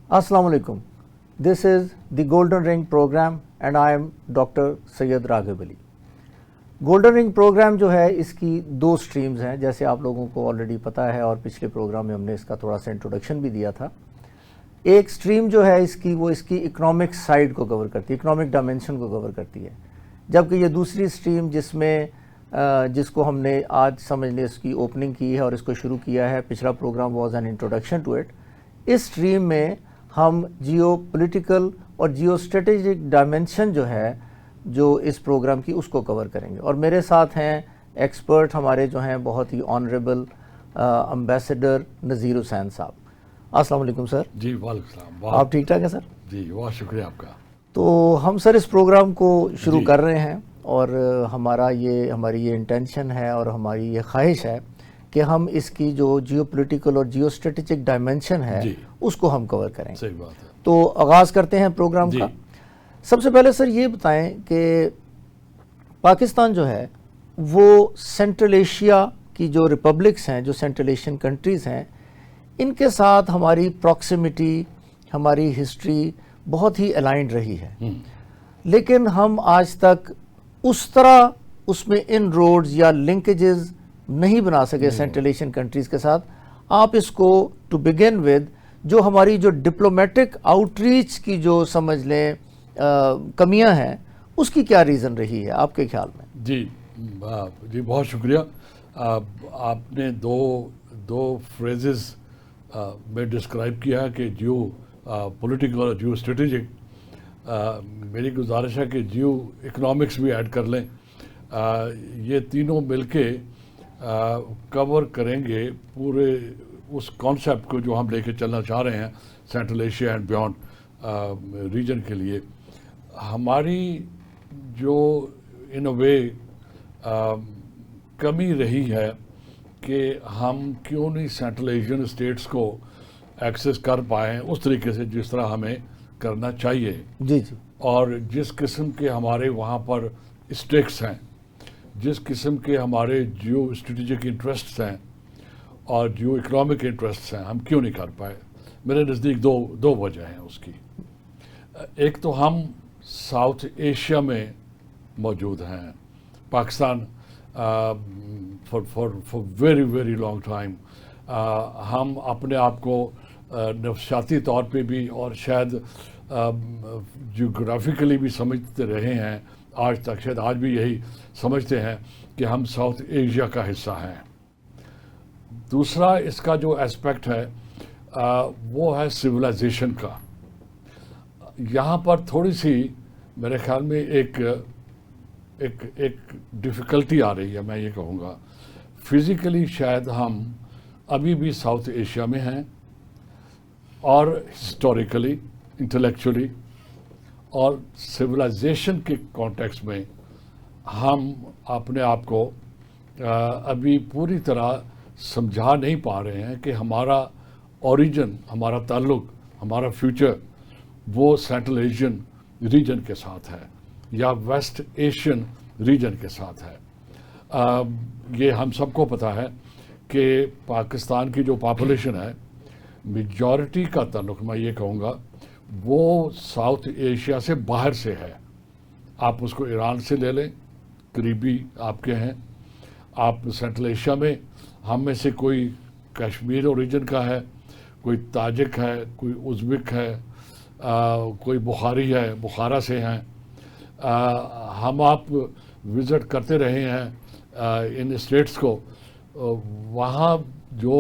Assalamu alaikum. This is the Golden Ring program and I am Dr. Syed Raghav Ali. Golden رنگ programme جو ہے اس کی دو streams ہیں، جیسے آپ لوگوں کو آلریڈی پتہ ہے اور پچھلے پروگرام میں ہم نے اس کا تھوڑا سا انٹروڈکشن بھی دیا تھا. ایک سٹریم جو ہے اس کی وہ اس کی اکنامک سائیڈ کو کور کرتی ہے، اکنامک ڈائمینشن کو کور کرتی ہے، جبکہ یہ دوسری سٹریم جس کو ہم نے آج سمجھ لیں اس کی اوپننگ کی ہے اور اس کو شروع کیا ہے، پچھلا program was an introduction to it. اس سٹریم میں ہم جیو پولیٹیکل اور جیو اسٹریٹجک ڈائمینشن جو اس پروگرام کی اس کو کور کریں گے. اور میرے ساتھ ہیں ایکسپرٹ ہمارے جو ہیں بہت ہی آنریبل امبیسڈر نذیر حسین صاحب. السلام علیکم سر. جی وعلیکم السلام. آپ ٹھیک ٹھاک ہیں سر؟ جی بہت شکریہ آپ کا. تو ہم سر اس پروگرام کو شروع کر رہے ہیں اور ہماری یہ انٹینشن ہے اور ہماری یہ خواہش ہے کہ ہم اس کی جو جیو پولیٹیکل اور جیو اسٹریٹجک ڈائمینشن ہے اس کو ہم کور کریں. صحیح بات ہے. تو آغاز کرتے ہیں پروگرام کا. سب سے پہلے سر یہ بتائیں کہ پاکستان جو ہے وہ سینٹرل ایشیا کی جو ریپبلکس ہیں، جو سینٹرل ایشین کنٹریز ہیں، ان کے ساتھ ہماری پراکسیمیٹی، ہماری ہسٹری بہت ہی الائنڈ رہی ہے، لیکن ہم آج تک اس طرح اس میں ان روڈز یا لنکیجز نہیں بنا سکے سینٹرل ایشین کنٹریز کے ساتھ. آپ اس کو ٹو بگن ود جو ہماری جو ڈپلومیٹک آؤٹ ریچ کی جو سمجھ لیں کمیاں ہیں، اس کی کیا ریزن رہی ہے آپ کے خیال میں؟ جی بہت شکریہ. آپ نے دو فریزز میں ڈسکرائب کیا کہ جیو پولیٹیکل اور جیو اسٹریٹجک. میری گزارش ہے کہ جیو اکنامکس بھی ایڈ کر لیں. یہ تینوں مل کے کور کریں گے پورے اس کانسیپٹ کو جو ہم لے کے چلنا چاہ رہے ہیں central Asia and beyond region کے لیے. ہماری جو ان اے وے کمی رہی ہے کہ ہم کیوں نہیں سینٹرل ایشین اسٹیٹس کو ایکسس کر پائیں اس طریقے سے جس طرح ہمیں کرنا چاہیے. جی. اور جس قسم کے ہمارے وہاں پر اسٹیکس ہیں، جس قسم کے ہمارے جیو اسٹریٹجک انٹرسٹس ہیں اور جیو اکنامک انٹرسٹس ہیں، ہم کیوں نہیں کر پائے. میرے نزدیک دو وجہ ہیں اس کی. ایک تو ہم ساؤتھ ایشیا میں موجود ہیں. Pakistan for very very long time ہم اپنے آپ کو نفسیاتی طور پہ بھی اور شاید جیوگرافیکلی بھی سمجھتے رہے ہیں آج تک، شاید آج بھی یہی سمجھتے ہیں کہ ہم ساؤتھ ایشیا کا حصہ ہیں. دوسرا اس کا جو اسپیکٹ ہے وہ ہے سویلائزیشن کا. یہاں پر تھوڑی سی میرے خیال میں ایک ڈیفیکلٹی آ رہی ہے. میں یہ کہوں گا فزیکلی شاید ہم ابھی بھی ساؤتھ ایشیا میں ہیں، اور ہسٹوریکلی، انٹلیکچولی اور سویلائزیشن کے کانٹیکس میں ہم اپنے آپ کو ابھی پوری طرح سمجھا نہیں پا رہے ہیں کہ ہمارا اوریجن، ہمارا تعلق، ہمارا فیوچر وہ سینٹرل ایشین ریجن کے ساتھ ہے یا ویسٹ ایشین ریجن کے ساتھ ہے. یہ ہم سب کو پتہ ہے کہ پاکستان کی جو پاپولیشن ہے، میجورٹی کا تعلق میں یہ کہوں گا وہ ساؤتھ ایشیا سے باہر سے ہے. آپ اس کو ایران سے لے لیں، قریبی آپ کے ہیں. آپ سینٹرل ایشیا میں ہم میں سے کوئی کشمیر اوریجن کا ہے، کوئی تاجک ہے، کوئی ازبک ہے، کوئی بخاری ہے، بخارا سے ہیں. ہم آپ وزٹ کرتے رہے ہیں ان اسٹیٹس کو. وہاں جو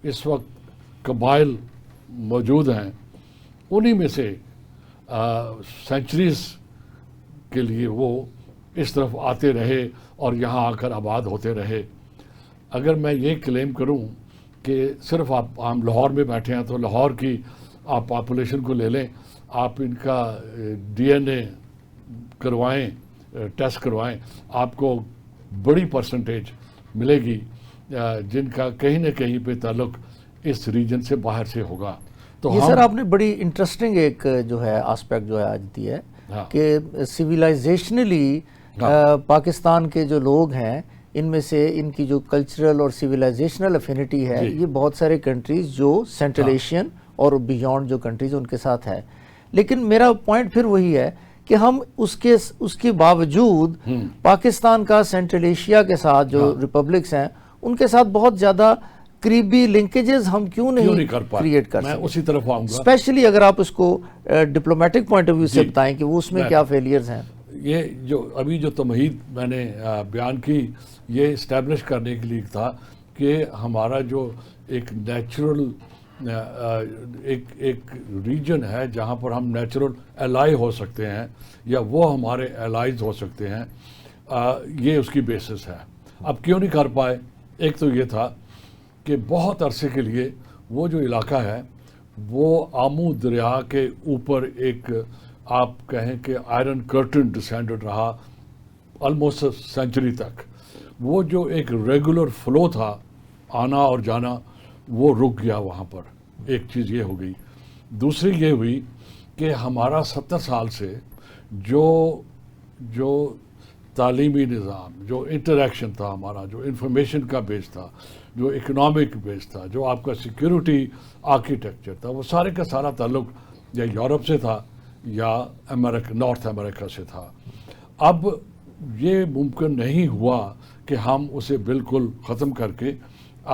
اس وقت قبائل موجود ہیں انہی میں سے سینچریز کے لیے وہ اس طرف آتے رہے اور یہاں آ کر آباد ہوتے رہے. اگر میں یہ کلیم کروں کہ صرف ہم لاہور میں بیٹھے ہیں تو لاہور کی آپ پاپولیشن کو لے لیں، آپ ان کا ڈی این اے کروائیں، ٹیسٹ کروائیں، آپ کو بڑی پرسنٹیج ملے گی جن کا کہیں نہ کہیں پہ تعلق اس ریجن سے باہر سے ہوگا. تو یہ سر آپ نے بڑی انٹرسٹنگ ایک جو ہے آسپیکٹ جو ہے آج دی ہے کہ سویلائزیشنلی پاکستان کے جو لوگ ہیں ان میں سے ان کی جو کلچرل اور سویلائزیشنل افینٹی ہے یہ بہت سارے کنٹریز جو سینٹرل ایشین اور بیونڈ جو کنٹریز ان کے ساتھ ہے. لیکن میرا پوائنٹ پھر وہی ہے کہ ہم اس کے باوجود پاکستان کا سینٹرل ایشیا کے ساتھ جو ریپبلکس ہیں ان کے ساتھ بہت زیادہ قریبی لنکیجز ہم کیوں نہیں کریٹ کر میں سکتے؟ اسی طرف آؤں گا. اسپیشلی اگر آپ اس کو ڈپلومیٹک پوائنٹ آف ویو سے بتائیں کہ وہ اس میں کیا فیلیئرز ہیں. یہ جو ابھی جو تمہید میں نے بیان کی یہ اسٹیبلش کرنے کے لیے تھا کہ ہمارا جو ایک نیچرل ایک ریجن ہے جہاں پر ہم نیچرل الائی ہو سکتے ہیں یا وہ ہمارے الائز ہو سکتے ہیں, یہ اس کی بیسس ہے. اب کیوں نہیں کر پائے؟ ایک تو یہ تھا کہ بہت عرصے کے لیے وہ جو علاقہ ہے وہ آمو دریا کے اوپر ایک آپ کہیں کہ آئرن کرٹن ڈسینڈڈ رہا آلموسٹ سینچری تک. وہ جو ایک ریگولر فلو تھا آنا اور جانا وہ رک گیا وہاں پر. ایک چیز یہ ہو گئی. دوسری یہ ہوئی کہ ہمارا 70 سال سے جو تعلیمی نظام, جو انٹریکشن تھا ہمارا, جو انفارمیشن کا بیس تھا, جو اکنامک بیس تھا, جو آپ کا سیکیورٹی آرکیٹیکچر تھا, وہ سارے کا سارا تعلق یا یورپ سے تھا یا نارتھ امریکہ سے تھا. اب یہ ممکن نہیں ہوا کہ ہم اسے بالکل ختم کر کے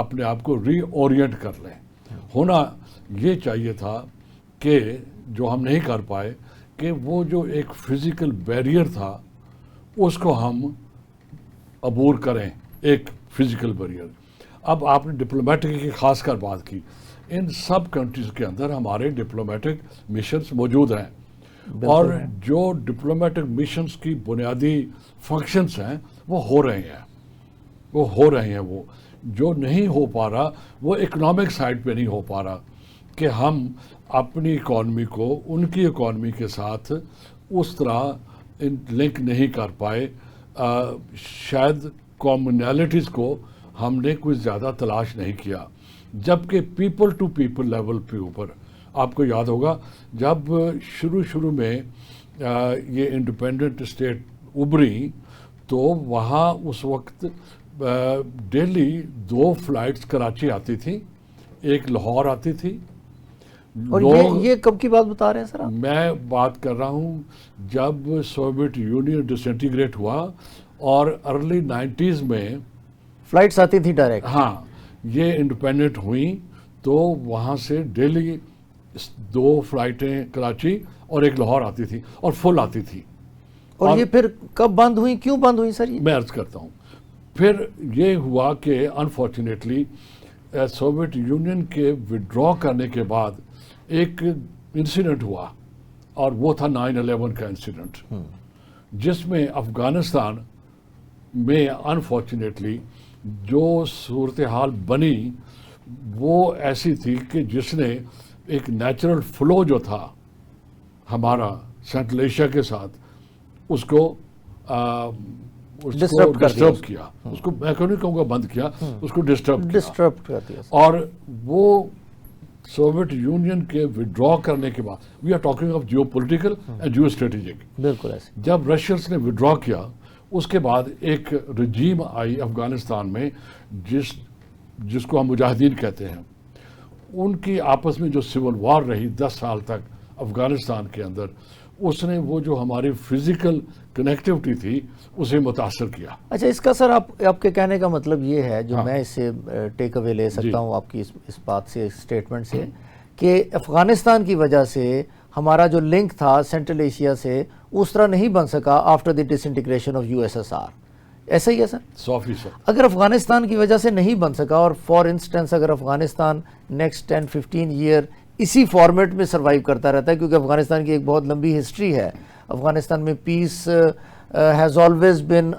اپنے آپ کو ری اورینٹ کر لیں. ہونا یہ چاہیے تھا کہ جو ہم نہیں کر پائے کہ وہ جو ایک فزیکل بیریئر تھا اس کو ہم عبور کریں, ایک فزیکل بیریئر. اب آپ نے ڈپلومیٹک کی خاص کر بات کی. ان سب کنٹریز کے اندر ہمارے ڈپلومیٹک مشنز موجود ہیں اور جو ڈپلومیٹک مشنز کی بنیادی فنکشنز ہیں وہ ہو رہے ہیں. وہ جو نہیں ہو پا رہا وہ اکنامک سائڈ پہ نہیں ہو پا رہا کہ ہم اپنی اکانومی کو ان کی اکانومی کے ساتھ اس طرح لنک نہیں کر پائے. شاید کامنالٹیز کو ہم نے کچھ زیادہ تلاش نہیں کیا, جبکہ پیپل ٹو پیپل لیول پہ اوپر آپ کو یاد ہوگا جب شروع میں یہ انڈیپینڈنٹ اسٹیٹ ابھری تو وہاں اس وقت ڈیلی 2 فلائٹس کراچی آتی تھی, ایک لاہور آتی تھی. اور یہ کب کی بات بتا رہے ہیں سر آپ؟ میں بات کر رہا ہوں جب سوویت یونین ڈسنٹیگریٹ ہوا اور ارلی 90s میں فلائٹس آتی تھی ڈائریکٹ. ہاں, یہ انڈیپینڈنٹ ہوئیں تو وہاں سے ڈیلی 2 فلائٹیں کراچی اور ایک لاہور آتی تھی اور فل آتی تھی. اور یہ پھر کب بند ہوئی, کیوں بند ہوئی سر؟ میں عرض کرتا ہوں. پھر یہ ہوا کہ انفارچونیٹلی سوویت یونین کے وڈرا کرنے کے بعد ایک انسیڈنٹ ہوا اور وہ تھا 9/11 کا انسیڈنٹ, جس میں افغانستان میں انفارچونیٹلی جو صورتحال بنی وہ ایسی تھی کہ جس نے ایک نیچرل فلو جو تھا ہمارا سینٹرل ایشیا کے ساتھ اس کو ڈسٹرب کیا. اس کو میں نہیں کہوں گا بند کیا, اس کو ڈسٹرب کر دیا. اور وہ سوویت یونین کے وڈرا کرنے کے بعد we are talking of geo political and geo strategic, بالکل ایسے جب رشیئنس نے وڈرا کیا اس کے بعد ایک رجیم آئی افغانستان میں جس کو ہم مجاہدین کہتے ہیں. ان کی آپس میں جو سول وار رہی 10 سال تک افغانستان کے اندر, اس نے وہ جو ہماری فزیکل کنیکٹیوٹی تھی اسے متاثر کیا. اچھا, اس کا سر آپ کے کہنے کا مطلب یہ ہے جو میں اس سے ٹیک اوے لے سکتا ہوں آپ کی اس بات سے, اسٹیٹمنٹ سے, کہ افغانستان کی وجہ سے ہمارا جو لنک تھا سینٹرل ایشیا سے اس طرح نہیں بن سکا after the disintegration of USSR. ایسا ہی ہے سر؟ 100%. اگر افغانستان کی وجہ سے نہیں بن سکا, اور فار انسٹنس اگر افغانستان نیکسٹ 10-15 ایئر اسی فارمیٹ میں سروائیو کرتا رہتا ہے, کیونکہ افغانستان کی ایک بہت لمبی ہسٹری ہے, افغانستان میں peace has always been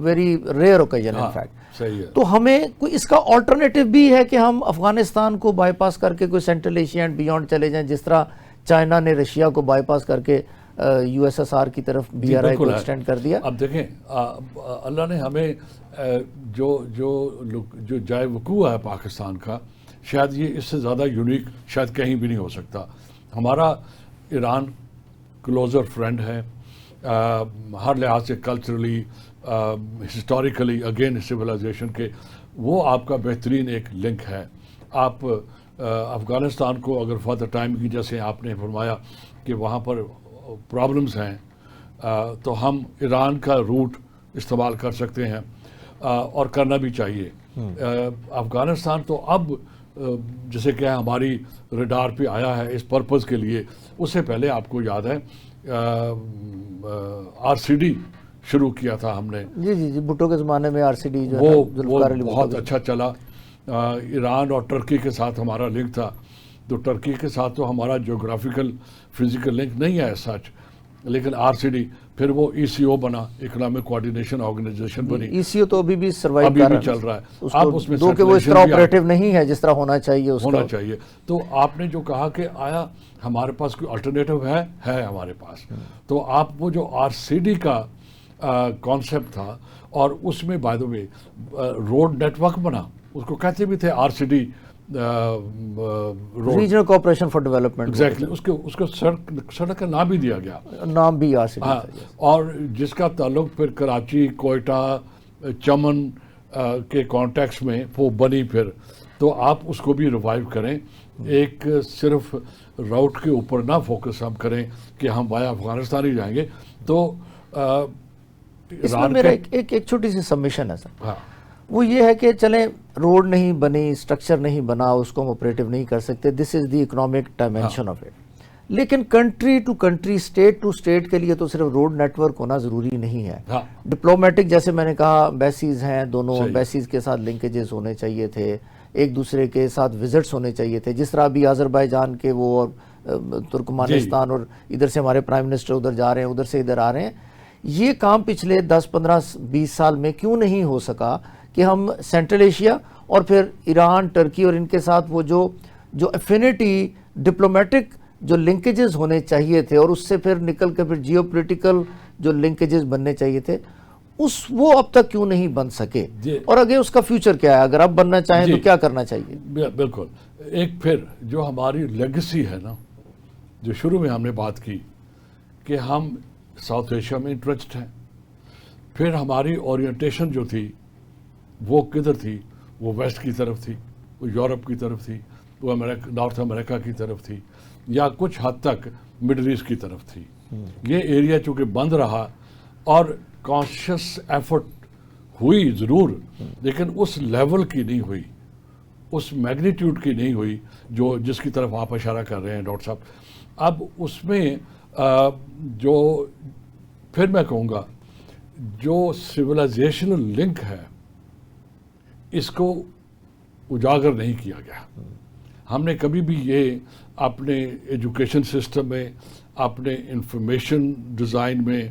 very rare occasion in fact, تو ہمیں کوئی اس کا آلٹرنیٹیو بھی ہے کہ ہم افغانستان کو بائی پاس کر کے کوئی سینٹرل ایشیا اینڈ بیونڈ چلے جائیں, جس طرح چائنا نے رشیا کو بائی پاس کر کے USSR کی طرف BRI کو ایکسٹینڈ کر دیا. اب دیکھیں اللہ نے ہمیں جو جائے وقوع ہے پاکستان کا, شاید یہ اس سے زیادہ یونیک شاید کہیں بھی نہیں ہو سکتا. ہمارا ایران کلوزر فرینڈ ہے, ہر لحاظ سے کلچرلی, ہسٹوریکلی, اگین سویلائزیشن کے, وہ آپ کا بہترین ایک لنک ہے. آپ افغانستان کو اگر فار دا ٹائم کی جیسے آپ نے فرمایا کہ وہاں پر پرابلمز ہیں تو ہم ایران کا روٹ استعمال کر سکتے ہیں اور کرنا بھی چاہیے. افغانستان تو اب جسے کہ ہماری ریڈار پہ آیا ہے اس پرپز کے لیے. اس سے پہلے آپ کو یاد ہے RCD شروع کیا تھا ہم نے. جی بھٹو کے زمانے میں RCD جو وہ بہت اچھا چلا. ایران اور ٹرکی کے ساتھ ہمارا لنک تھا. تو ٹرکی کے ساتھ تو ہمارا جغرافیکل فزیکل لنک نہیں ہے سچ, لیکن RCD پھر وہ ECO بنا, اکنامک کوآرڈینیشن آرگنائزیشن بنی. ECO تو ابھی بھی سروائیو ابھی کر بھی رہا چل رہا ہے. اب اس میں وہ اس طرح آپریٹو نہیں ہے جس طرح ہونا چاہیے. ہونا چاہیے. تو آپ نے جو کہا کہ آیا ہمارے پاس کوئی الٹرنیٹو ہے ہمارے پاس. تو آپ وہ جو RCD کا کانسیپٹ تھا اور اس میں by the way road network بنا, اس کو کہتے بھی تھے RCD regional cooperation for development. Exactly اس کو سڑک کا نام بھی دیا گیا, نام بھی RCD. اور جس کا تعلق پھر کراچی, کوئٹہ, چمن کے کانٹیکس میں وہ بنی پھر. تو آپ اس کو بھی ریوائیو کریں. ایک صرف راؤٹ کے اوپر نہ فوکس ہم کریں کہ ہم وایا افغانستان ہی جائیں گے. تو اس میں میرا ایک چھوٹی سی سبمیشن ہے سر. وہ یہ ہے کہ چلیں روڈ نہیں بنی, اسٹرکچر نہیں بنا, اس کو ہم آپریٹو نہیں کر سکتے. This is the economic dimension of it. لیکن country to country, state to state کے لیے تو صرف روڈ نیٹ ورک ہونا ضروری نہیں ہے. ڈپلومیٹک جیسے میں نے کہا ایمبیسیز ہیں, دونوں ایمبیسیز کے ساتھ لنکیجز ہونے چاہیے تھے, ایک دوسرے کے ساتھ وزٹس ہونے چاہیے تھے. جس طرح ابھی آذربائیجان کے وہ اور ترکمانستان اور ادھر سے ہمارے پرائم منسٹر ادھر جا رہے ہیں, ادھر سے ادھر آ رہے ہیں. یہ کام پچھلے 10, 15, 20 سال میں کیوں نہیں ہو سکا کہ ہم سینٹرل ایشیا اور پھر ایران, ٹرکی اور ان کے ساتھ وہ جو افینٹی ڈپلومیٹک جو لنکیجز ہونے چاہیے تھے اور اس سے پھر نکل کے پھر جیو پولیٹیکل جو لنکیجز بننے چاہیے تھے, وہ اب تک کیوں نہیں بن سکے؟ اور آگے اس کا فیوچر کیا ہے؟ اگر اب بننا چاہیں تو کیا کرنا چاہیے؟ بالکل. ایک پھر جو ہماری لیگسی ہے نا, جو شروع میں ہم نے بات کی کہ ہم ساؤتھ ایشیا میں انٹرسٹ ہیں, پھر ہماری اورینٹیشن جو تھی وہ کدھر تھی؟ وہ ویسٹ کی طرف تھی, وہ یورپ کی طرف تھی, وہ نارتھ امریکہ کی طرف تھی, یا کچھ حد تک مڈل ایسٹ کی طرف تھی. یہ ایریا چونکہ بند رہا اور کانشیس ایفرٹ ہوئی ضرور, لیکن اس لیول کی نہیں ہوئی, اس میگنیٹیوڈ کی نہیں ہوئی جس کی طرف آپ اشارہ کر رہے ہیں ڈاکٹر صاحب. اب اس میں جو پھر میں کہوں گا جو سویلائزیشنل لنک ہے اس کو اجاگر نہیں کیا گیا. ہم نے کبھی بھی یہ اپنے ایجوکیشن سسٹم میں, اپنے انفارمیشن ڈیزائن میں,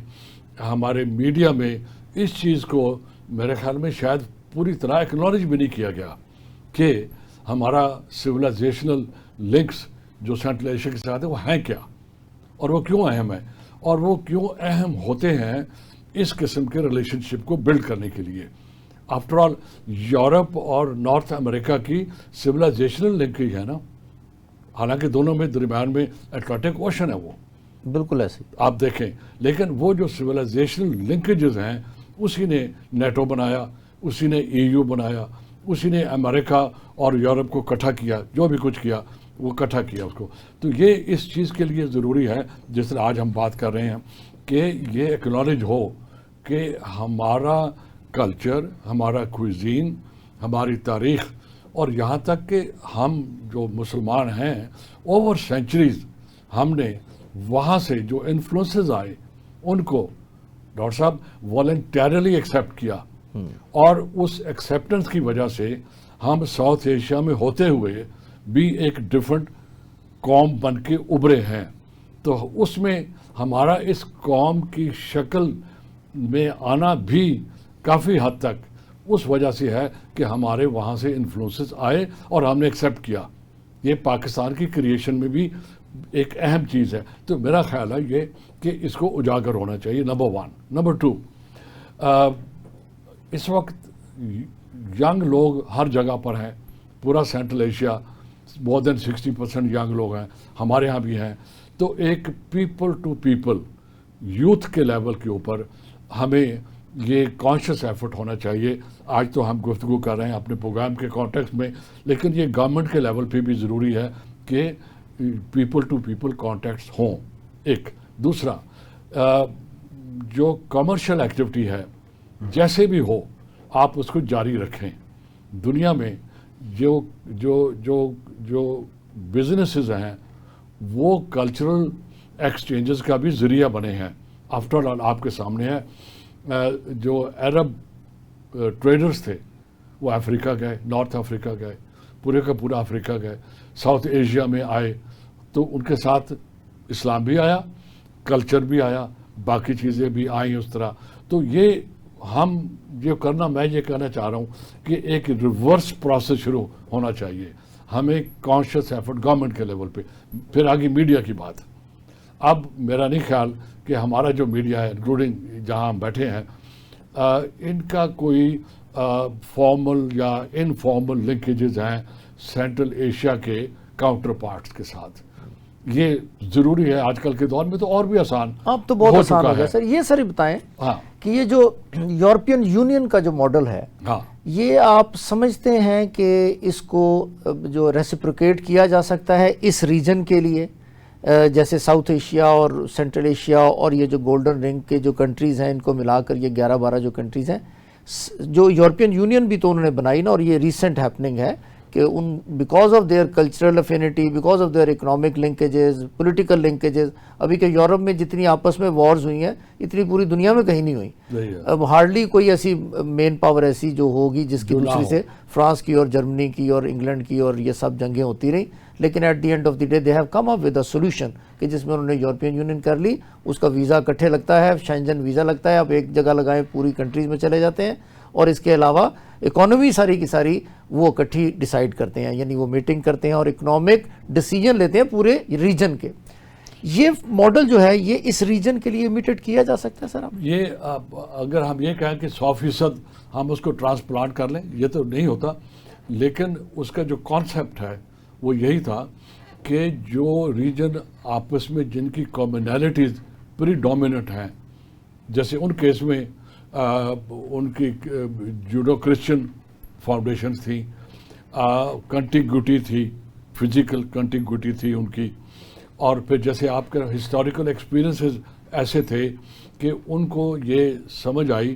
ہمارے میڈیا میں اس چیز کو میرے خیال میں شاید پوری طرح ایکنالج بھی نہیں کیا گیا کہ ہمارا سویلائزیشنل لنکس جو سینٹرل ایشیا کے ساتھ ہیں وہ ہیں کیا, اور وہ کیوں اہم ہیں, اور وہ کیوں اہم ہوتے ہیں اس قسم کے ریلیشن شپ کو بلڈ کرنے کے لیے. آفٹر آل یورپ اور نارتھ امریکہ کی سویلائزیشنل لنکیج ہے نا, حالانکہ دونوں میں درمیان میں اٹلانٹک اوشن ہے, وہ بالکل ایسے آپ دیکھیں. لیکن وہ جو سویلائزیشنل لنکیجز ہیں اسی نے نیٹو بنایا, اسی نے EU بنایا, اسی نے امریکہ اور یورپ کو اکٹھا کیا, جو بھی کچھ کیا وہ اکٹھا کیا اس کو. تو یہ اس چیز کے لیے ضروری ہے جس طرح آج ہم بات کر رہے ہیں کہ یہ ایکنالج ہو کہ ہمارا کلچر, ہمارا کوئزین, ہماری تاریخ, اور یہاں تک کہ ہم جو مسلمان ہیں اوور سینچریز ہم نے وہاں سے جو انفلوئنسز آئے ان کو ڈاکٹر صاحب والنٹیرلی ایکسیپٹ کیا, اور اس ایکسیپٹنس کی وجہ سے ہم ساؤتھ ایشیا میں ہوتے ہوئے بھی ایک ڈفرنٹ قوم بن کے ابھرے ہیں. تو اس میں ہمارا اس قوم کی شکل میں آنا بھی کافی حد تک اس وجہ سے ہے کہ ہمارے وہاں سے انفلوئنسز آئے اور ہم نے ایکسیپٹ کیا. یہ پاکستان کی کریشن میں بھی ایک اہم چیز ہے. تو میرا خیال ہے یہ کہ اس کو اجاگر ہونا چاہیے, نمبر 1. نمبر 2, اس وقت ینگ لوگ ہر جگہ پر ہیں, پورا سینٹرل ایشیا مور دین 60% ینگ لوگ ہیں, ہمارے ہاں بھی ہیں. تو ایک پیپل ٹو پیپل یوتھ کے لیول کے اوپر ہمیں یہ کانشیس ایفرٹ ہونا چاہیے. آج تو ہم گفتگو کر رہے ہیں اپنے پروگرام کے کانٹیکسٹ میں, لیکن یہ گورنمنٹ کے لیول پہ بھی ضروری ہے کہ پیپل ٹو پیپل کانٹیکٹس ہوں. ایک دوسرا, جو کمرشل ایکٹیویٹی ہے جیسے بھی ہو آپ اس کو جاری رکھیں. دنیا میں جو جو جو جو بزنسز ہیں وہ کلچرل ایکسچینجز کا بھی ذریعہ بنے ہیں. آفٹر آل آپ کے سامنے ہے, جو عرب ٹریڈرز تھے وہ افریقہ گئے, نارتھ افریقہ گئے, پورے کا پورا افریقہ گئے, ساؤتھ ایشیا میں آئے, تو ان کے ساتھ اسلام بھی آیا, کلچر بھی آیا, باقی چیزیں بھی آئیں اس طرح. تو یہ ہم جو کرنا, میں یہ کہنا چاہ رہا ہوں کہ ایک ریورس پروسیس شروع ہونا چاہیے. ہمیں کانشیس ایفرٹ گورنمنٹ کے لیول پہ. پھر آگے میڈیا کی بات. اب میرا نہیں خیال کہ ہمارا جو میڈیا ہے انکلوڈنگ جہاں ہم بیٹھے ہیں, ان کا کوئی فارمل یا انفارمل لنکیجز ہیں سینٹرل ایشیا کے کاؤنٹر پارٹس کے ساتھ. یہ ضروری ہے آج کل کے دور میں, تو اور بھی آسان اب تو بہت آسان ہو گیا سر. یہ سر بتائیں کہ یہ جو یورپین یونین کا جو ماڈل ہے, یہ آپ سمجھتے ہیں کہ اس کو جو ریسپروکیٹ کیا جا سکتا ہے اس ریجن کے لیے, جیسے ساؤتھ ایشیا اور سینٹرل ایشیا اور یہ جو گولڈن رنگ کے جو کنٹریز ہیں, ان کو ملا کر یہ 11-12 جو کنٹریز ہیں, جو یورپین یونین بھی تو انہوں نے بنائی نا, اور یہ ریسنٹ ہیپننگ ہے کہ ان because of their cultural affinity, because of their economic linkages, political linkages, ابھی کہ یورپ میں جتنی آپس میں وارز ہوئی ہیں اتنی پوری دنیا میں کہیں نہیں ہوئی. اب ہارڈلی کوئی ایسی مین پاور ایسی جو ہوگی جس کی دوسری سے فرانس کی اور جرمنی کی اور انگلینڈ کی اور یہ سب جنگیں ہوتی رہیں, لیکن at the end of the day they have come up with a solution کہ جس میں انہوں نے یورپین یونین کر لی. اس کا ویزا کٹھے لگتا ہے, شینجن ویزا لگتا ہے, آپ ایک جگہ لگائیں پوری کنٹریز میں چلے جاتے ہیں, اور اس کے علاوہ اکانومی ساری کی ساری وہ اکٹھی ڈیسائیڈ کرتے ہیں, یعنی وہ میٹنگ کرتے ہیں اور اکنامک ڈیسیجن لیتے ہیں پورے ریجن کے. یہ ماڈل جو ہے یہ اس ریجن کے لیے امیٹیٹ کیا جا سکتا ہے سر؟ آپ یہ اگر ہم یہ کہیں کہ 100% ہم اس کو ٹرانسپلانٹ کر لیں, یہ تو نہیں ہوتا, لیکن اس کا جو کانسیپٹ ہے وہ یہی تھا کہ جو ریجن آپس میں جن کی کامنالٹیز پری ڈومیننٹ ہیں, جیسے ان کیس میں ان کی جوڈو کرسچن فاؤنڈیشنز تھیں, کنٹیگوٹی تھی, فزیکل کنٹیگوٹی تھی ان کی, اور پھر جیسے آپ کے ہسٹوریکل ایکسپیرینسز ایسے تھے کہ ان کو یہ سمجھ آئی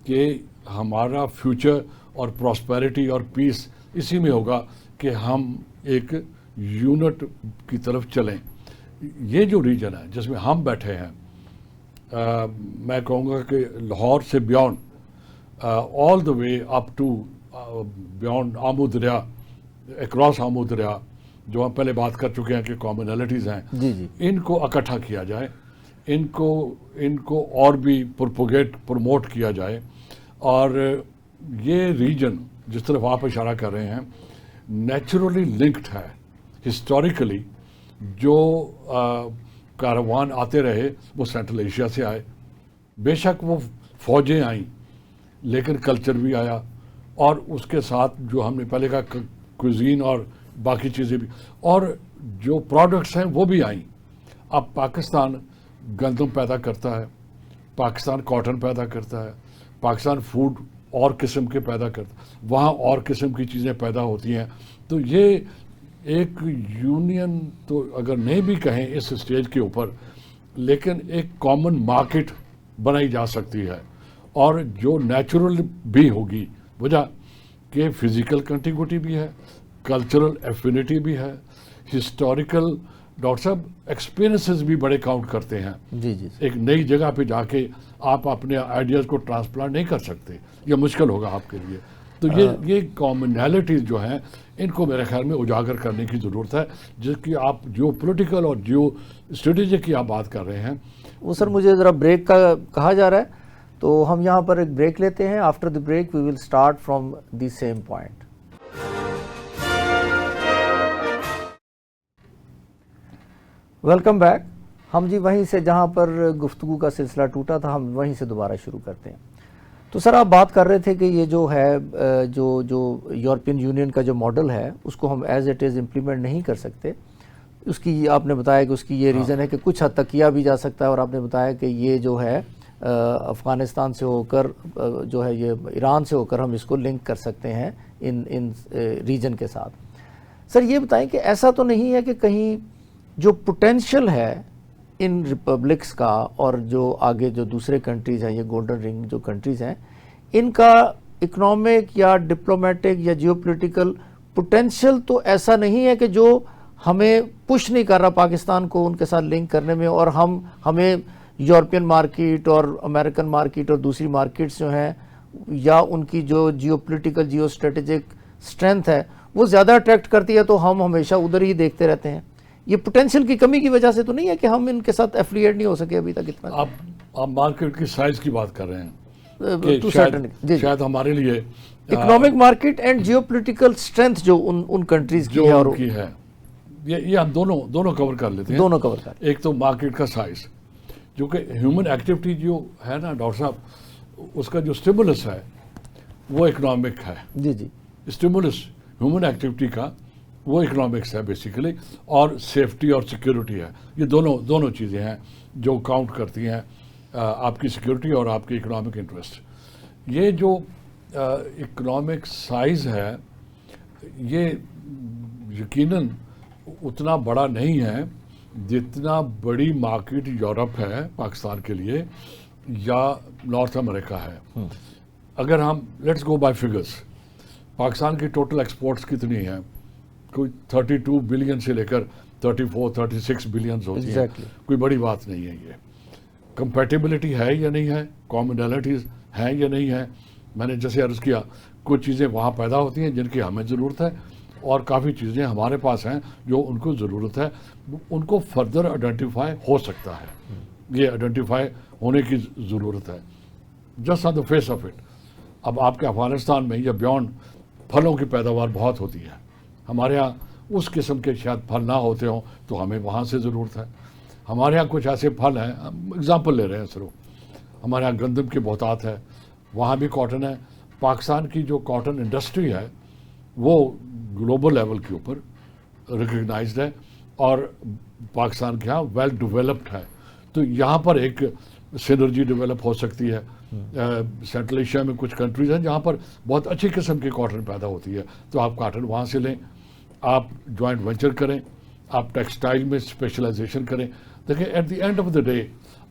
کہ ہمارا فیوچر اور پراسپیرٹی اور پیس اسی میں ہوگا کہ ہم ایک یونٹ کی طرف چلیں. یہ جو ریجن ہے جس میں ہم بیٹھے ہیں, میں کہوں گا کہ لاہور سے beyond all the way up to beyond Amu دریا, اکراس آمو دریا, جو ہم پہلے بات کر چکے ہیں کہ کامنالٹیز ہیں, ان کو اکٹھا کیا جائے, ان کو اور بھی پروموٹ کیا جائے. اور یہ ریجن جس طرف آپ اشارہ کر رہے ہیں نیچرلی لنکڈ ہے ہسٹوریکلی. جو کاروان آتے رہے وہ سینٹرل ایشیا سے آئے, بے شک وہ فوجیں آئیں لیکن کلچر بھی آیا, اور اس کے ساتھ جو ہم نے پہلے کہا کوزین اور باقی چیزیں بھی, اور جو پروڈکٹس ہیں وہ بھی آئیں. اب پاکستان گندم پیدا کرتا ہے, پاکستان کاٹن پیدا کرتا ہے, پاکستان فوڈ اور قسم کے پیدا کرتا ہے, وہاں اور قسم کی چیزیں پیدا ہوتی ہیں. تو یہ ایک یونین تو اگر نہیں بھی کہیں اس اسٹیج کے اوپر, لیکن ایک کامن مارکیٹ بنائی جا سکتی ہے, اور جو نیچرل بھی ہوگی, وجہ کہ فزیکل کنٹیگوٹی بھی ہے, کلچرل ایفینٹی بھی ہے, ہسٹوریکل ڈاکٹر صاحب ایکسپیرینسز بھی بڑے کاؤنٹ کرتے ہیں. ایک نئی جگہ پہ جا کے آپ اپنے آئیڈیاز کو ٹرانسپلانٹ نہیں کر سکتے, یہ مشکل ہوگا آپ کے لیے. تو یہ کامنالٹیز جو ہیں ان کو میرے خیال میں اجاگر کرنے کی ضرورت ہے, جس کی آپ جو پولیٹیکل اور جو اسٹریٹجی کی آپ بات کر رہے ہیں وہ سر مجھے ذرا بریک کا کہا جا رہا ہے, تو ہم یہاں پر ایک بریک لیتے ہیں. After the break we will start from the same point. Welcome back. ہم جی وہیں سے جہاں پر گفتگو کا سلسلہ ٹوٹا تھا ہم وہیں سے دوبارہ شروع کرتے ہیں. تو سر آپ بات کر رہے تھے کہ یہ جو ہے جو یورپین یونین کا جو ماڈل ہے اس کو ہم ایز اٹ از امپلیمنٹ نہیں کر سکتے. اس کی آپ نے بتایا کہ اس کی یہ ریزن ہے کہ کچھ حد تک کیا بھی جا سکتا ہے, اور آپ نے بتایا کہ یہ جو ہے افغانستان سے ہو کر جو ہے یہ ایران سے ہو کر ہم اس کو لنک کر سکتے ہیں ان ریجن کے ساتھ. سر یہ بتائیں کہ ایسا تو نہیں ہے کہ کہیں جو پوٹینشیل ہے ان ریپبلکس کا اور جو آگے جو دوسرے کنٹریز ہیں یہ گولڈن رنگ جو کنٹریز ہیں ان کا اکنامک یا ڈپلومیٹک یا جیو پولیٹیکل پوٹینشیل تو ایسا نہیں ہے کہ جو ہمیں پش نہیں کر رہا پاکستان کو ان کے ساتھ لنک کرنے میں, اور ہمیں یورپین مارکیٹ اور امریکن مارکیٹ اور دوسری مارکیٹس جو ہیں یا ان کی جو geo political geo strategic strength ہے وہ زیادہ اٹریکٹ کرتی ہے, تو ہم ہمیشہ ادھر ہی دیکھتے رہتے ہیں. یہ پوٹینشیل کی کمی کی وجہ سے تو نہیں ہے کہ ہم ان کے ساتھ ایفیلیٹ نہیں ہو سکے ابھی تک اتنا؟ آپ مارکیٹ کی سائز کی بات کر رہے ہیں To certain- جی شاید ہمارے لیے economic market and geo political strength جو ان کنٹریز کی جو ہے اور ان کی ہے یہ ہم دونوں کور کر لیتے ہیں. دونوں کور کر. ایک تو مارکیٹ کا سائز, جو کہ ہیومن ایکٹیویٹی جو ہے نا ڈاکٹر صاحب, اس کا جو اسٹیمولس ہے وہ اکنامک ہے. جی جی اسٹیمولس ہیومن ایکٹیویٹی کا وہ اکنامکس ہے بیسیکلی, اور سیفٹی اور سیکیورٹی ہے. یہ دونوں چیزیں ہیں جو کاؤنٹ کرتی ہیں آپ کی سیکیورٹی اور آپ کی اکنامک انٹرسٹ. یہ جو اکنامک سائز ہے یہ یقیناً اتنا بڑا نہیں ہے جتنا بڑی مارکیٹ یورپ ہے پاکستان کے لیے یا نارتھ امریکا ہے. اگر ہم let's go by figures, Pakistan کی ٹوٹل ایکسپورٹس کتنی ہیں؟ کوئی 32 بلین سے لے کر 34-36 بلینز ہوتی ہیں. کوئی بڑی بات نہیں ہے. یہ کمپیٹیبلٹی ہے یا نہیں ہے, کامنالٹیز ہیں یا نہیں ہے. میں نے جیسے عرض کیا کچھ چیزیں وہاں پیدا ہوتی ہیں جن کی ہمیں ضرورت ہے, اور کافی چیزیں ہمارے پاس ہیں جو ان کو ضرورت ہے. ان کو فردر آئیڈینٹیفائی ہو سکتا ہے, یہ آئیڈینٹیفائی ہونے کی ضرورت ہے. Just on the face of it, اب آپ کے افغانستان میں یا بیونڈ پھلوں کی پیداوار بہت ہوتی ہے. ہمارے ہاں اس قسم کے شاید پھل نہ ہوتے ہوں تو ہمیں وہاں سے ضرورت ہے. ہمارے ہاں کچھ ایسے پھل ہیں, اگزامپل لے رہے ہیں صرف, ہمارے ہاں گندم کی بہتات ہے, وہاں بھی کاٹن ہے. پاکستان کی جو کاٹن انڈسٹری ہے وہ گلوبل لیول کے اوپر ریکگنائزڈ ہے اور پاکستان کے ہاں ویل ڈیولپڈ ہے. تو یہاں پر ایک سینرجی ڈیولپ ہو سکتی ہے. سینٹرل ایشیا میں کچھ کنٹریز ہیں جہاں پر بہت اچھی قسم کی کاٹن پیدا ہوتی ہے, تو آپ کاٹن وہاں سے لیں, آپ جوائنٹ وینچر کریں, آپ ٹیکسٹائل میں اسپیشلائزیشن کریں. دیکھیں at the end of the day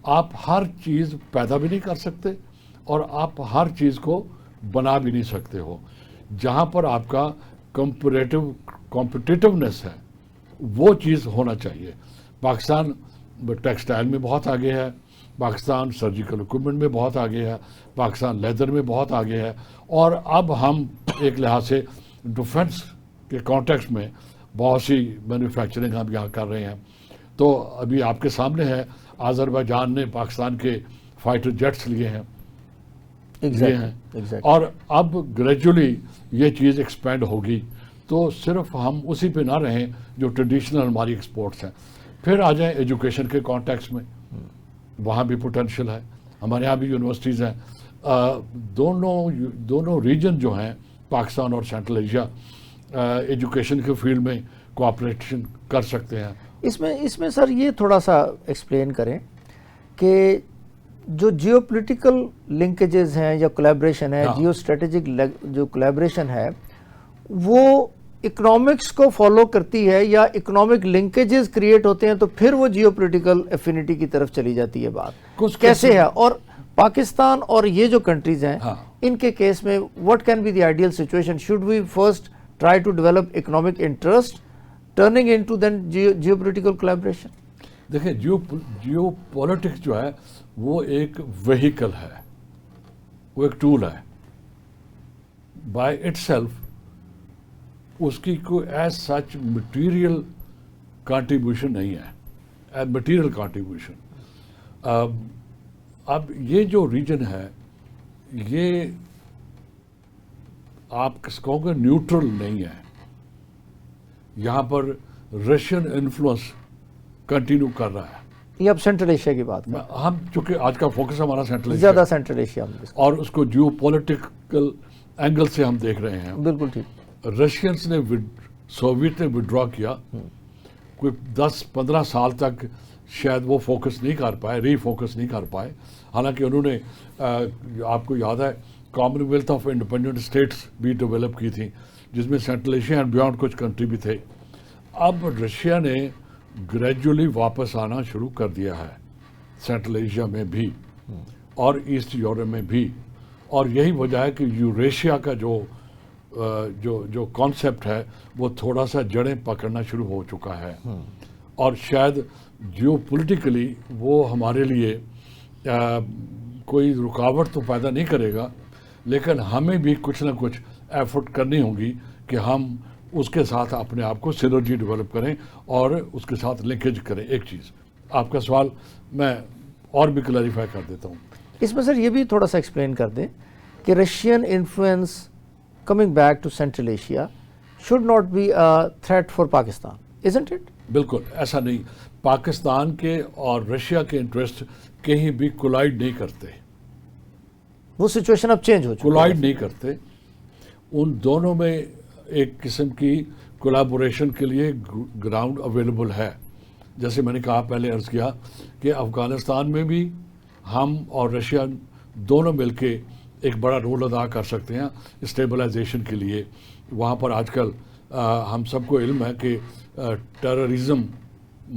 آپ ہر چیز پیدا بھی نہیں کر سکتے اور آپ ہر چیز کو بنا بھی نہیں سکتے ہو. جہاں پر آپ کا کمپٹیٹیونیس ہے وہ چیز ہونا چاہیے. پاکستان ٹیکسٹائل میں بہت آگے ہے, پاکستان سرجیکل اکوپمنٹ میں بہت آگے ہے, پاکستان لیدر میں بہت آگے ہے, اور اب ہم ایک لحاظ سے ڈیفنس کے کانٹیکسٹ میں بہت سی مینوفیکچرنگ ہم یہاں کر رہے ہیں. تو ابھی آپ کے سامنے ہے آذربائیجان نے پاکستان کے فائٹر جیٹس لیے ہیں, اور اب گریجولی یہ چیز ایکسپینڈ ہوگی. تو صرف ہم اسی پہ نہ رہیں جو ٹریڈیشنل ہماری ایکسپورٹس ہیں. پھر آ جائیں ایجوکیشن کے کانٹیکس میں, وہاں بھی پوٹینشیل ہے. ہمارے یہاں بھی یونیورسٹیز ہیں. دونوں ریجن جو ہیں پاکستان اور سینٹرل ایشیا ایجوکیشن کے فیلڈ میں کوآپریشن کر سکتے ہیں. اس میں سر یہ تھوڑا سا ایکسپلین کریں کہ جو جیو پولیٹیکل لنکیجز ہیں یا کولیبریشن ہے, جیو اسٹریٹجک جو کولیبریشن ہے وہ اکنامکس کو فالو کرتی ہے یا اکنامک لنکیجز کریٹ ہوتے ہیں تو پھر وہ جیو پولیٹیکل ایفینٹی کی طرف چلی جاتی ہے. بات کیسے ہے؟ اور پاکستان اور یہ جو کنٹریز ہیں ان کے کیس میں what can be the ideal situation? Should we first try to develop economic interest turning into then geopolitical collaboration? دیکھیں جیو پولیٹکس جو ہے وہ ایک وہیکل ہے, وہ ایک ٹول ہے. بائی اٹ سیلف اس کی کوئی ایز سچ مٹیریل کانٹریبیوشن نہیں ہے, مٹیریل کانٹریبیوشن. اب یہ جو ریجن ہے یہ آپ کس کہو گے نیوٹرل نہیں ہے. یہاں پر رشین انفلوئنس کنٹینیو کر رہا ہے. یہ اب سینٹرل ایشیا کی بات ہے, ہم چونکہ آج کا فوکس ہمارا سینٹرل ایشیا زیادہ سینٹرل ایشیا اور اس کو جیو پولیٹیکل اینگل سے ہم دیکھ رہے ہیں. بالکل ٹھیک. رشینس نے سوویت نے وڈرا کیا, کوئی 10-15 سال تک شاید وہ فوکس نہیں کر پائے، ری فوکس نہیں کر پائے. حالانکہ انہوں نے آپ کو یاد ہے commonwealth of independent states بھی ڈیولپ کی تھیں، جس میں سینٹرل ایشیا اینڈ بیانڈ کچھ کنٹری بھی تھے. اب رشیا نے گریجولی واپس آنا شروع کر دیا ہے سینٹرل ایشیا میں بھی اور ایسٹ یورپ میں بھی، اور یہی وجہ ہے کہ یوریشیا کا جو کانسیپٹ ہے وہ تھوڑا سا جڑیں پکڑنا شروع ہو چکا ہے. اور شاید جیو پولیٹیکلی وہ ہمارے لیے کوئی رکاوٹ تو پیدا نہیں کرے گا، لیکن ہمیں بھی کچھ نہ کچھ ایفرٹ کرنی ہوگی کہ ہم اس کے ساتھ اپنے آپ کو سینرجی ڈیولپ کریں اور اس کے ساتھ لنکیج کریں. ایک چیز آپ کا سوال میں اور بھی کلیریفائی کر دیتا ہوں. اس میں سر یہ بھی تھوڑا سا ایکسپلین کر دیں کہ Russian influence coming back to Central Asia should not be a threat for Pakistan, isn't it? بالکل ایسا نہیں. پاکستان کے اور رشیا کے انٹرسٹ کہیں بھی کولائڈ نہیں کرتے، وہ سچویشن اب چینج ہو چکی ہے. کولائڈ نہیں کرتے. ان دونوں میں ایک قسم کی کولیبوریشن کے لیے گراؤنڈ اویلیبل ہے. جیسے میں نے کہا پہلے عرض کیا کہ افغانستان میں بھی ہم اور رشیا دونوں مل کے ایک بڑا رول ادا کر سکتے ہیں اسٹیبلائزیشن کے لیے. وہاں پر آج کل ہم سب کو علم ہے کہ ٹیررزم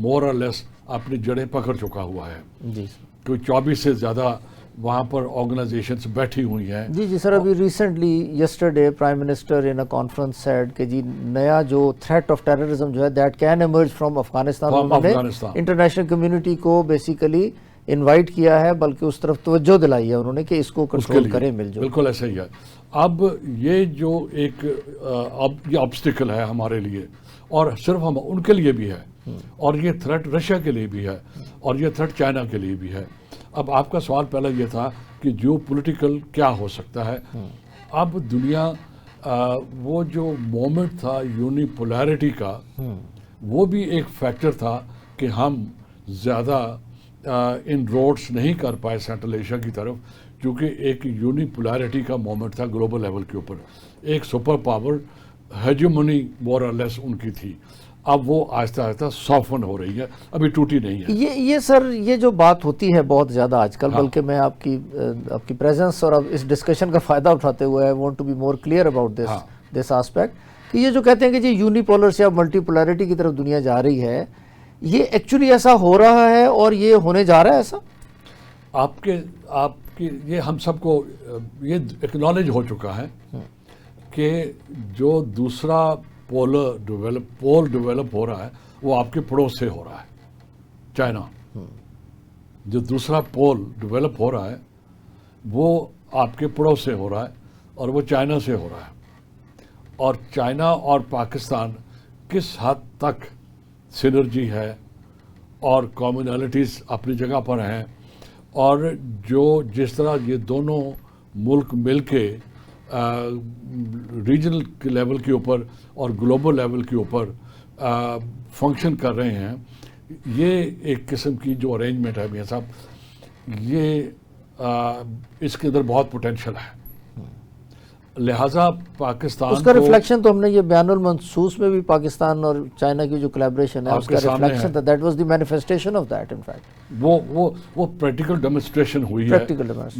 مور اور لیس اپنی جڑیں پکڑ چکا ہوا ہے. جی کوئی 24 سے زیادہ وہاں پر آرگنائزیشنز بیٹھی ہوئی ہیں. جی سر، ابھی recently yesterday prime minister in a conference said کہ جی نیا جو تھریٹ آف ٹیررزم جو ہے that can emerge from Afghanistan. انہوں نے انٹرنیشنل کمیونٹی کو بیسیکلی انوائٹ کیا ہے، بلکہ اس طرف توجہ دلائی ہے انہوں نے کہ اس کو کنٹرول کریں مل جو. بالکل ایسا ہی ہے. اب یہ جو ایک یہ آبسٹیکل ہے ہمارے لیے، اور صرف ہم ان کے لیے بھی ہے، اور یہ تھریٹ رشیا کے لیے بھی ہے، اور یہ تھریٹ چائنا کے لیے بھی ہے. اب آپ کا سوال پہلا یہ تھا کہ جیو پولیٹیکل کیا ہو سکتا ہے. اب دنیا وہ جو مومنٹ تھا یونی پولیرٹی کا، وہ بھی ایک فیکٹر تھا کہ ہم زیادہ ان روڈس نہیں کر پائے سینٹرل ایشیا کی طرف، کیونکہ ایک یونی پولیرٹی کا مومنٹ تھا گلوبل لیول کے اوپر. ایک سپر پاور ہیجمونی مور اور لیس ان کی تھی. اب وہ آہستہ آہستہ سافن ہو رہی ہے، ابھی ٹوٹی نہیں ہے. یہ سر یہ جو بات ہوتی ہے بہت زیادہ آج کل، بلکہ میں آپ کی پریزنس اور اس ڈسکشن کا فائدہ اٹھاتے ہوئے I want to be more clear about this aspect کہ یہ جو کہتے ہیں کہ جی یونی پولر سے اب ملٹی پولیرٹی کی طرف دنیا جا رہی ہے، یہ ایکچولی ایسا ہو رہا ہے اور یہ ہونے جا رہا ہے ایسا؟ آپ کی یہ ہم سب کو یہ ایکنالج ہو چکا ہے کہ جو دوسرا پول ڈیولپ ہو رہا ہے وہ آپ کے پڑوس سے ہو رہا ہے. چائنا جو دوسرا پول ڈیولپ ہو رہا ہے وہ آپ کے پڑوس سے ہو رہا ہے، اور وہ چائنا سے ہو رہا ہے. اور چائنا اور پاکستان کس حد تک سینرجی ہے اور کامنالٹیز اپنی جگہ پر ہیں، اور جس طرح یہ دونوں ملک مل کے ریجنل لیول کے اوپر اور گلوبل لیول کے اوپر فنکشن کر رہے ہیں، یہ ایک قسم کی جو ارینجمنٹ ہے میاں صاحب، یہ اس کے اندر بہت پوٹینشیل ہے. لہٰذا پاکستان اس کا ریفلیکشن تو ہم نے یہ بیان المنصوص میں بھی پاکستان اور چائنا کی جو کلیبریشن ہے اس کا ریفلیکشن تھا. That was the manifestation of that. In fact وہ پریکٹیکل ڈیمونسٹریشن ہوئی ہے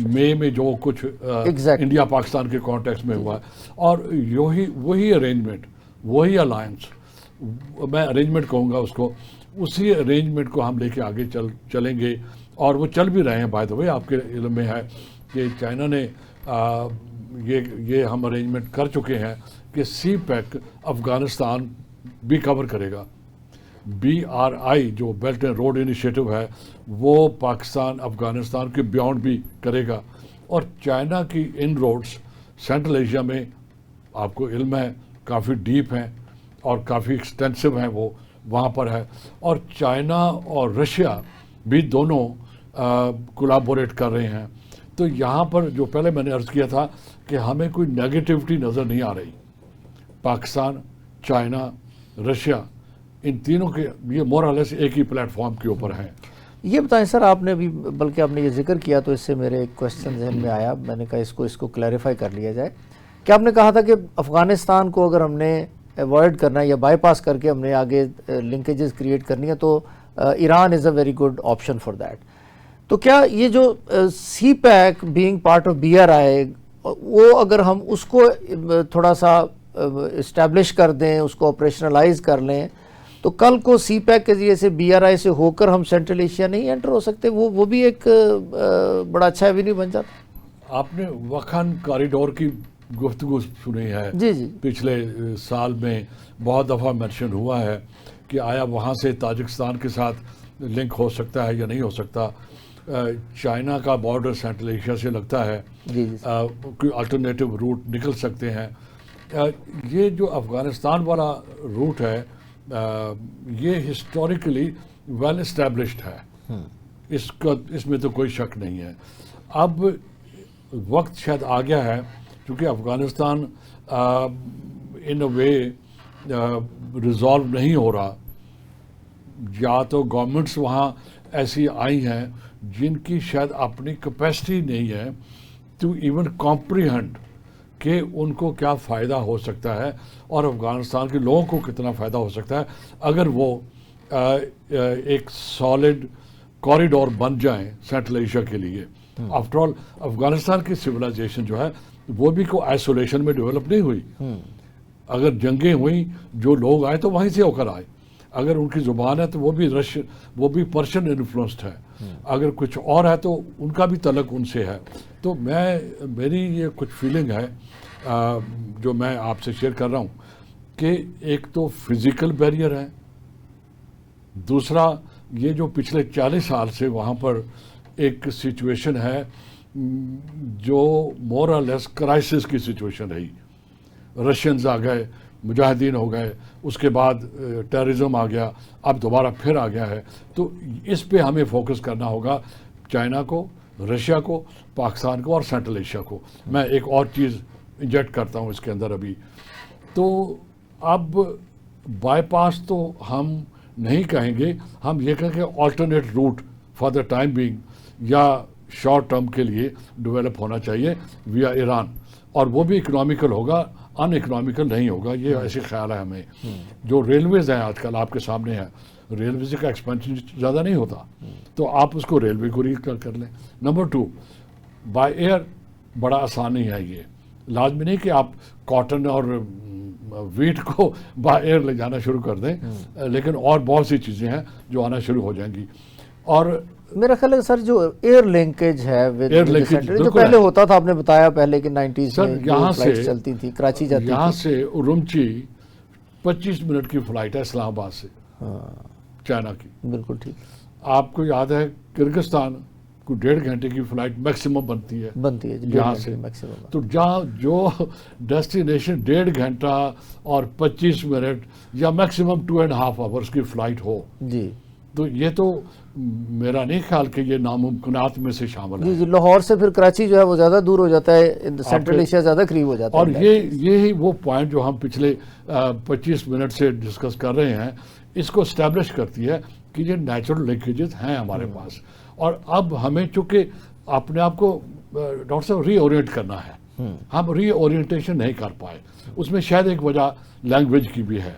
مئی میں جو کچھ انڈیا پاکستان کے کانٹیکس میں ہوا ہے. اور وہی ارینجمنٹ، وہی الائنس، میں ارینجمنٹ کہوں گا اس کو، اسی ارینجمنٹ کو ہم لے کے آگے چلیں گے. اور وہ چل بھی رہے ہیں. بائی دا وے آپ کے علم میں ہے کہ چائنا نے یہ ہم ارینجمنٹ کر چکے ہیں کہ سی پیک افغانستان بھی کور کرے گا. BRI جو بیلٹ اینڈ روڈ انیشیٹو ہے وہ پاکستان افغانستان کے بیونڈ بھی کرے گا. اور چائنا کی ان روڈس سینٹرل ایشیا میں آپ کو علم ہے کافی ڈیپ ہیں اور کافی ایکسٹینسو ہیں، وہ وہاں پر ہے. اور چائنا اور رشیا بھی دونوں کولابوریٹ کر رہے ہیں. تو یہاں پر جو پہلے میں نے عرض کیا تھا کہ ہمیں کوئی نیگیٹیوٹی نظر نہیں آ رہی. پاکستان، چائنا، رشیا، ان تینوں کے یہ مور اور لیس ایک ہی پلیٹ فارم کے اوپر ہیں. یہ بتائیں سر، آپ نے بھی بلکہ آپ نے یہ ذکر کیا تو اس سے میرے ایک کوشچن ذہن میں آیا، میں نے کہا اس کو کلیریفائی کر لیا جائے کہ آپ نے کہا تھا کہ افغانستان کو اگر ہم نے ایوائڈ کرنا ہے یا بائی پاس کر کے ہم نے آگے لنکیجز کریٹ کرنی ہے تو Iran is a very good option for that. تو کیا یہ جو CPEC being part of B R I, وہ اگر ہم اس کو تھوڑا سا اسٹیبلش کر دیں, اس کو آپریشنلائز کر لیں, تو کل کو سی پیک کے ذریعے سے بی آر آئی سے ہو کر ہم سینٹرل ایشیا نہیں انٹر ہو سکتے؟ وہ بھی ایک بڑا اچھا ایونیو بن جاتا. آپ نے وکھن کوریڈور کی گفتگو سنی ہے. جی جی. پچھلے سال میں بہت دفعہ مینشن ہوا ہے کہ آیا وہاں سے تاجکستان کے ساتھ لنک ہو سکتا ہے یا نہیں ہو سکتا. چائنا کا بارڈر سینٹرل ایشیا سے لگتا ہے, جی جی. کوئی الٹرنیٹو روٹ نکل سکتے ہیں. یہ جو افغانستان والا روٹ ہے یہ ہسٹوریکلی ویل اسٹیبلشڈ ہے, اس میں تو کوئی شک نہیں ہے. اب وقت شاید آ گیا ہے کیونکہ افغانستان ان اے وے ریزالو نہیں ہو رہا. یا تو گورنمنٹس وہاں ایسی آئی ہیں جن کی شاید اپنی کیپیسٹی نہیں ہے ٹو ایون کمپریہنڈ کہ ان کو کیا فائدہ ہو سکتا ہے اور افغانستان کے لوگوں کو کتنا فائدہ ہو سکتا ہے اگر وہ ایک سالڈ کوریڈور بن جائیں سینٹرل ایشیا کے لیے. آفٹر آل افغانستان کی سویلائزیشن جو ہے وہ بھی کوئی آئسولیشن میں ڈیولپ نہیں ہوئی. اگر جنگیں ہوئیں جو لوگ آئے تو وہیں سے ہو کر آئے. اگر ان کی زبان ہے تو وہ بھی پرشین انفلوئنسڈ ہے. اگر کچھ اور ہے تو ان کا بھی تعلق ان سے ہے. تو میری یہ کچھ فیلنگ ہے جو میں آپ سے شیئر کر رہا ہوں کہ ایک تو فزیکل بیریئر ہے, دوسرا یہ جو پچھلے 40 سال سے وہاں پر ایک سچویشن ہے جو مور اور لیس کرائسس کی سچویشن رہی. رشینز آ گئے, مجاہدین ہو گئے, اس کے بعد ٹیررزم آ گیا, اب دوبارہ پھر آ گیا ہے. تو اس پہ ہمیں فوکس کرنا ہوگا, چائنا کو, رشیا کو, پاکستان کو اور سینٹرل ایشیا کو. میں ایک اور چیز انجیکٹ کرتا ہوں اس کے اندر ابھی. تو اب بائی پاس تو ہم نہیں کہیں گے, ہم یہ کہیں کہ alternate route for the time being یا شارٹ ٹرم کے لیے ڈیولپ ہونا چاہیے ویا ایران, اور وہ بھی اکنامیکل ہوگا, ان اکنامیکل نہیں ہوگا. یہ ایسے خیال ہے ہمیں. جو ریلویز ہیں آج کل آپ کے سامنے ہیں, ریلویز کا ایکسپینشن زیادہ نہیں ہوتا, تو آپ اس کو ریلوے کو کر لیں. نمبر 2, بائی ایئر بڑا آسان نہیں ہے. یہ لازمی نہیں کہ آپ کاٹن اور ویٹ کو بائی ایئر لے جانا شروع کر دیں, لیکن اور بہت سی چیزیں ہیں جو آنا شروع ہو جائیں گی. اور میرا خیال ہے سر جو ایئر لنکیج ہے جو پہلے ہوتا تھا, آپ نے بتایا پہلے کہ 90s میں یہاں سے چلتی تھی, کراچی جاتی تھی. یہاں سے اورمچی 25 منٹ کی فلائٹ ہے اسلام آباد سے, چائنا کی. بالکل ٹھیک. آپ کو یاد ہے کرگستان کو 1.5 گھنٹے کی فلائٹ میکسیمم بنتی ہے یہاں سے. تو جہاں جو ڈیسٹینیشن 1.5 گھنٹہ اور 25 منٹ یا میکسیمم 2.5 hours کی فلائٹ ہو, جی, تو یہ تو میرا نہیں خیال کہ یہ ناممکنات میں سے شامل ہے. جی, لاہور سے پھر کراچی جو ہے وہ زیادہ دور ہو جاتا ہے, سینٹرل ایشیا زیادہ قریب ہو جاتا ہے. اور یہی وہ پوائنٹ جو ہم پچھلے 25 منٹ سے ڈسکس کر رہے ہیں, اس کو اسٹیبلش کرتی ہے کہ یہ نیچرل لنکیجز ہیں ہمارے پاس. اور اب ہمیں چونکہ اپنے آپ کو ڈاکٹر صاحب ری اورینٹ کرنا ہے, ہم ری اورینٹیشن نہیں کر پائے. اس میں شاید ایک وجہ لینگویج کی بھی ہے.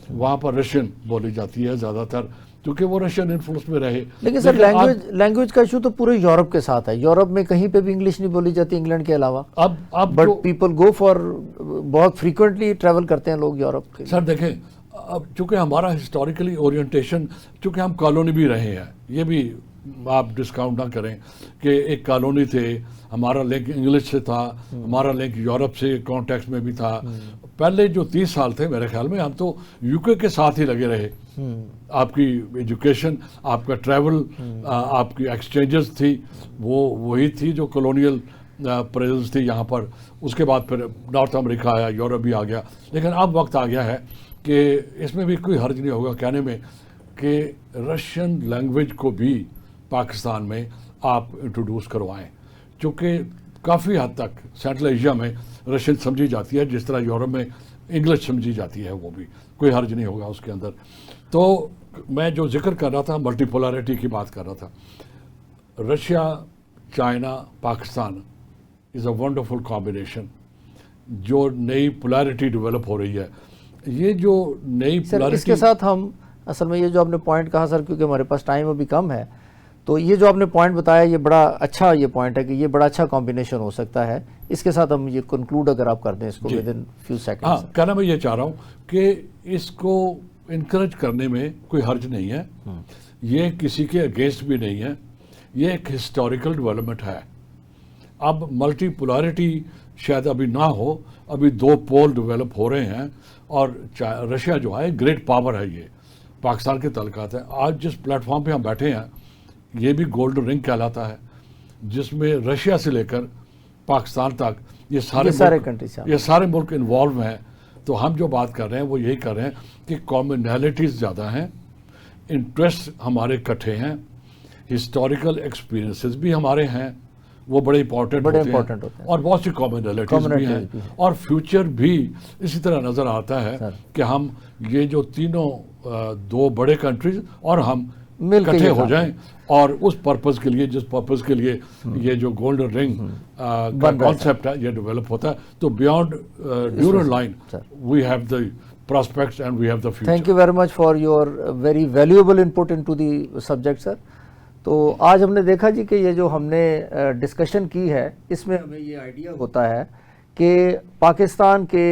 وہاں پر رشین بولی جاتی ہے زیادہ تر کیونکہ وہ رشین انفلوئنس میں رہے. لیکن سر لینگویج کا ایشو تو پورے یورپ کے ساتھ ہے. یورپ میں کہیں پہ بھی انگلش نہیں بولی جاتی انگلینڈ کے علاوہ. اب بٹ پیپل گو فار, بہت فریکوینٹلی ٹریول کرتے ہیں لوگ یورپ کے. سر دیکھیں, اب چونکہ ہمارا ہسٹوریکلی اورینٹیشن, چونکہ ہم کالونی بھی رہے ہیں, یہ بھی آپ ڈسکاؤنٹ نہ کریں کہ ایک کالونی تھے, ہمارا لنک انگلش سے تھا, ہمارا لنک یورپ سے کانٹیکس میں بھی تھا. پہلے جو 30 سال تھے میرے خیال میں ہم تو UK کے ساتھ ہی لگے رہے. آپ کی ایجوکیشن, آپ کا ٹریول, آپ کی ایکسچینجز تھی, وہی تھی جو کالونیل پریزنس تھی یہاں پر. اس کے بعد پھر نارتھ امریکہ آیا, یورپ بھی آ گیا. لیکن اب وقت آ گیا ہے کہ اس میں بھی کوئی حرج نہیں ہوگا کہنے میں کہ رشین لینگویج کو بھی پاکستان میں آپ انٹروڈیوس کروائیں, چونکہ کافی حد تک سینٹرل ایشیا میں رشین سمجھی جاتی ہے جس طرح یورپ میں انگلش سمجھی جاتی ہے. وہ بھی کوئی حرج نہیں ہوگا اس کے اندر. تو میں جو ذکر کر رہا تھا ملٹی پولیرٹی کی بات کر رہا تھا. Russia, China, Pakistan is a wonderful combination. جو نئی پولیرٹی ڈیولپ ہو رہی ہے, یہ جو نئی پولیرٹی, اس کے ساتھ ہم اصل میں یہ جو آپ نے پوائنٹ کہا سر، کیونکہ ہمارے پاس ٹائم ابھی کم ہے، تو یہ جو آپ نے پوائنٹ بتایا یہ بڑا اچھا یہ پوائنٹ ہے کہ یہ بڑا اچھا کمبینیشن ہو سکتا ہے. اس کے ساتھ ہم یہ کنکلوڈ اگر آپ کر دیں اس کو ود ان فیو ہاں سیکنڈز. کہنا میں یہ چاہ رہا ہوں کہ اس کو انکریج کرنے میں کوئی حرج نہیں ہے، یہ کسی کے اگینسٹ بھی نہیں ہے، یہ ایک ہسٹوریکل ڈیولپمنٹ ہے. اب ملٹی پولارٹی شاید ابھی نہ ہو، ابھی 2 پول ڈیولپ ہو رہے ہیں، اور رشیا جو ہے گریٹ پاور ہے، یہ پاکستان کے تعلقات ہیں. آج جس پلیٹ فارم پہ ہم بیٹھے ہیں یہ بھی گولڈن رنگ کہلاتا ہے، جس میں رشیا سے لے کر پاکستان تک یہ سارے ملک انوالو ہیں. تو ہم جو بات کر رہے ہیں وہ یہی کر رہے ہیں کہ کامنالٹیز زیادہ ہیں، انٹرسٹ ہمارے کٹھے ہیں، ہسٹوریکل ایکسپیرینسز بھی ہمارے ہیں، وہ بڑے امپورٹنٹ ہوتے ہیں، اور بہت سی کامنالٹیز بھی ہیں، اور فیوچر بھی اسی طرح نظر آتا ہے کہ ہم یہ جو تینوں 2 بڑے کنٹریز اور ہم اکٹھے ہو جائیں، اور اس پرپز کے لیے جس پرپز کے لیے یہ جو گولڈن رنگ کا کانسیپٹ ہے یہ ڈیولپ ہوتا ہے. تو beyond Durand Line we have the prospects and we have the future. Thank you very much for your very valuable input into the subject sir. تو آج ہم نے دیکھا جی کہ یہ جو ہم نے ڈسکشن کی ہے اس میں ہمیں یہ آئیڈیا ہوتا ہے کہ پاکستان کے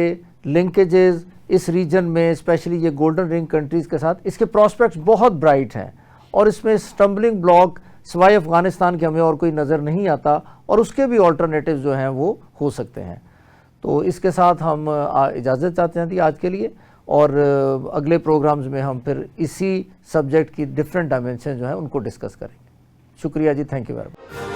لنکیجز اس ریجن میں اسپیشلی یہ گولڈن رنگ کنٹریز کے ساتھ اس کے پراسپیکٹس بہت برائٹ ہیں، اور اس میں سٹمبلنگ بلاک سوائے افغانستان کے ہمیں اور کوئی نظر نہیں آتا، اور اس کے بھی آلٹرنیٹیوز جو ہیں وہ ہو سکتے ہیں. تو اس کے ساتھ ہم اجازت چاہتے ہیں آج کے لیے، اور اگلے پروگرامز میں ہم پھر اسی سبجیکٹ کی ڈفرینٹ ڈائمینشن جو ہیں ان کو ڈسکس کریں گے. شکریہ جی، تھینک یو ویری مچ.